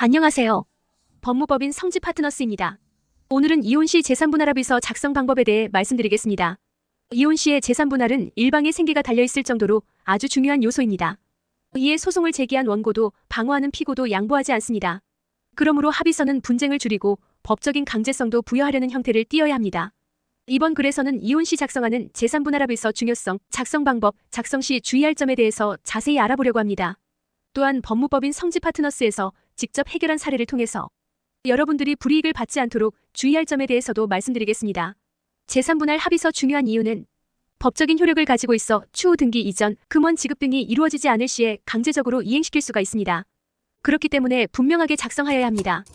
안녕하세요. 법무법인 성지 파트너스입니다. 오늘은 이혼시 재산분할합의서 작성 방법에 대해 말씀드리겠습니다. 이혼시의 재산분할은 일방의 생계가 달려있을 정도로 아주 중요한 요소입니다. 이에 소송을 제기한 원고도 방어하는 피고도 양보하지 않습니다. 그러므로 합의서는 분쟁을 줄이고 법적인 강제성도 부여하려는 형태를 띠어야 합니다. 이번 글에서는 이혼시 작성하는 재산분할합의서 중요성, 작성 방법, 작성 시 주의할 점에 대해서 자세히 알아보려고 합니다. 또한 법무법인 성지 파트너스에서 직접 해결한 사례를 통해서 여러분들이 불이익을 받지 않도록 주의할 점에 대해서도 말씀드리겠습니다. 재산분할 합의서 중요한 이유는 법적인 효력을 가지고 있어 추후 등기 이전, 금원 지급 등이 이루어지지 않을 시에 강제적으로 이행시킬 수가 있습니다. 그렇기 때문에 분명하게 작성하여야 합니다.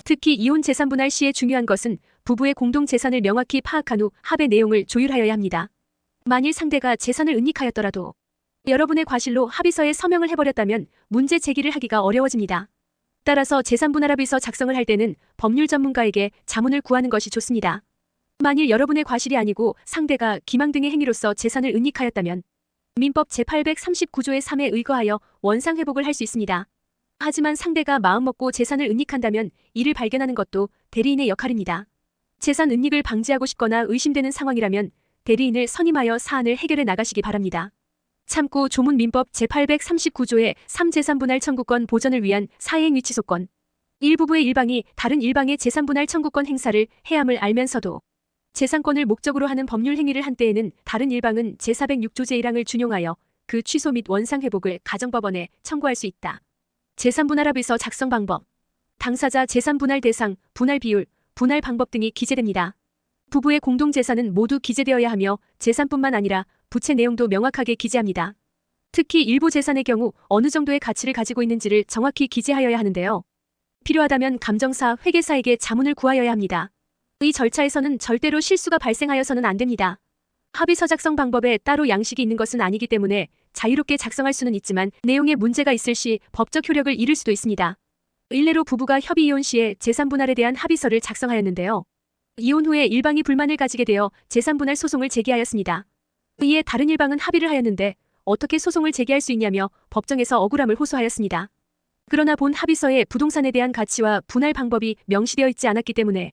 특히 이혼 재산분할 시에 중요한 것은 부부의 공동재산을 명확히 파악한 후 합의 내용을 조율하여야 합니다. 만일 상대가 재산을 은닉하였더라도 여러분의 과실로 합의서에 서명을 해버렸다면 문제 제기를 하기가 어려워집니다. 따라서 재산분할합의서 작성을 할 때는 법률 전문가에게 자문을 구하는 것이 좋습니다. 만일 여러분의 과실이 아니고 상대가 기망 등의 행위로서 재산을 은닉하였다면 민법 제839조의 3에 의거하여 원상회복을 할 수 있습니다. 하지만 상대가 마음먹고 재산을 은닉한다면 이를 발견하는 것도 대리인의 역할입니다. 재산 은닉을 방지하고 싶거나 의심되는 상황이라면 대리인을 선임하여 사안을 해결해 나가시기 바랍니다. 참고 조문 민법 제839조의 3재산분할 청구권 보전을 위한 사행위치소권. 일부부의 일방이 다른 일방의 재산분할 청구권 행사를 해함을 알면서도 재산권을 목적으로 하는 법률 행위를 한 때에는 다른 일방은 제406조 제1항을 준용하여 그 취소 및 원상회복을 가정법원에 청구할 수 있다. 재산분할합의서 작성 방법. 당사자 재산분할 대상, 분할 비율, 분할 방법 등이 기재됩니다. 부부의 공동재산은 모두 기재되어야 하며 재산뿐만 아니라 부채 내용도 명확하게 기재합니다. 특히 일부 재산의 경우 어느 정도의 가치를 가지고 있는지를 정확히 기재하여야 하는데요. 필요하다면 감정사, 회계사에게 자문을 구하여야 합니다. 이 절차에서는 절대로 실수가 발생하여서는 안 됩니다. 합의서 작성 방법에 따로 양식이 있는 것은 아니기 때문에 자유롭게 작성할 수는 있지만 내용에 문제가 있을 시 법적 효력을 잃을 수도 있습니다. 일례로 부부가 협의 이혼 시에 재산분할에 대한 합의서를 작성하였는데요. 이혼 후에 일방이 불만을 가지게 되어 재산분할 소송을 제기하였습니다. 이에 다른 일방은 합의를 하였는데 어떻게 소송을 제기할 수 있냐며 법정에서 억울함을 호소하였습니다. 그러나 본 합의서에 부동산에 대한 가치와 분할 방법이 명시되어 있지 않았기 때문에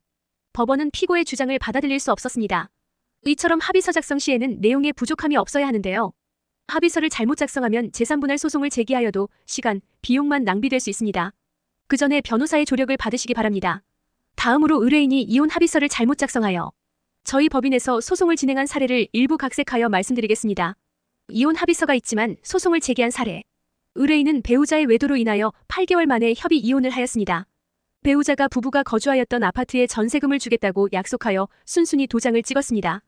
법원은 피고의 주장을 받아들일 수 없었습니다. 이처럼 합의서 작성 시에는 내용에 부족함이 없어야 하는데요. 합의서를 잘못 작성하면 재산분할 소송을 제기하여도 시간, 비용만 낭비될 수 있습니다. 그 전에 변호사의 조력을 받으시기 바랍니다. 다음으로 의뢰인이 이혼 합의서를 잘못 작성하여 저희 법인에서 소송을 진행한 사례를 일부 각색하여 말씀드리겠습니다. 이혼 합의서가 있지만 소송을 제기한 사례. 의뢰인은 배우자의 외도로 인하여 8개월 만에 협의 이혼을 하였습니다. 배우자가 부부가 거주하였던 아파트에 전세금을 주겠다고 약속하여 순순히 도장을 찍었습니다.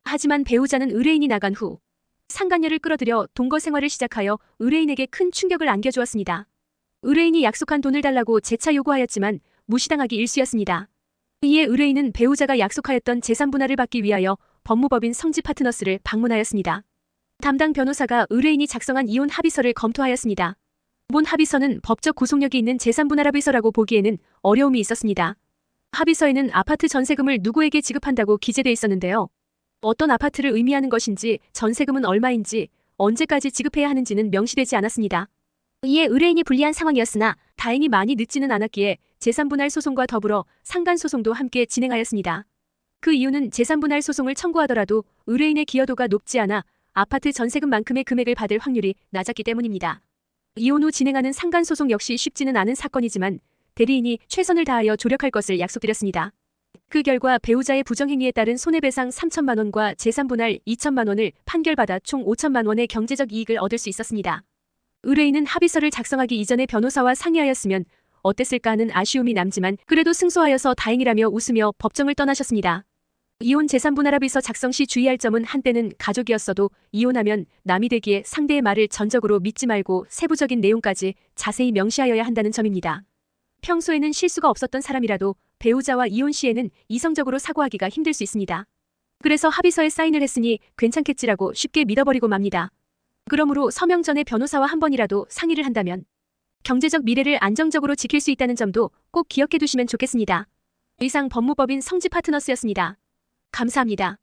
하지만 배우자는 의뢰인이 나간 후 상간녀를 끌어들여 동거 생활을 시작하여 의뢰인에게 큰 충격을 안겨주었습니다. 의뢰인이 약속한 돈을 달라고 재차 요구하였지만 무시당하기 일쑤였습니다. 이에 의뢰인은 배우자가 약속하였던 재산분할을 받기 위하여 법무법인 성지 파트너스를 방문하였습니다. 담당 변호사가 의뢰인이 작성한 이혼 합의서를 검토하였습니다. 본 합의서는 법적 구속력이 있는 재산분할합의서라고 보기에는 어려움이 있었습니다. 합의서에는 아파트 전세금을 누구에게 지급한다고 기재되어 있었는데요. 어떤 아파트를 의미하는 것인지, 전세금은 얼마인지, 언제까지 지급해야 하는지는 명시되지 않았습니다. 이에 의뢰인이 불리한 상황이었으나 다행히 많이 늦지는 않았기에 재산분할 소송과 더불어 상간소송도 함께 진행하였습니다. 그 이유는 재산분할 소송을 청구하더라도 의뢰인의 기여도가 높지 않아 아파트 전세금만큼의 금액을 받을 확률이 낮았기 때문입니다. 이혼 후 진행하는 상간소송 역시 쉽지는 않은 사건이지만 대리인이 최선을 다하여 조력할 것을 약속드렸습니다. 그 결과 배우자의 부정행위에 따른 손해배상 3천만 원과 재산분할 2천만 원을 판결받아 총 5천만 원의 경제적 이익을 얻을 수 있었습니다. 의뢰인은 합의서를 작성하기 이전에 변호사와 상의하였으면 어땠을까 하는 아쉬움이 남지만 그래도 승소하여서 다행이라며 웃으며 법정을 떠나셨습니다. 이혼 재산분할합의서 작성 시 주의할 점은 한때는 가족이었어도 이혼하면 남이 되기에 상대의 말을 전적으로 믿지 말고 세부적인 내용까지 자세히 명시하여야 한다는 점입니다. 평소에는 실수가 없었던 사람이라도 배우자와 이혼 시에는 이성적으로 사고하기가 힘들 수 있습니다. 그래서 합의서에 사인을 했으니 괜찮겠지라고 쉽게 믿어버리고 맙니다. 그러므로 서명 전에 변호사와 한 번이라도 상의를 한다면 경제적 미래를 안정적으로 지킬 수 있다는 점도 꼭 기억해 두시면 좋겠습니다. 이상 법무법인 성지 파트너스였습니다. 감사합니다.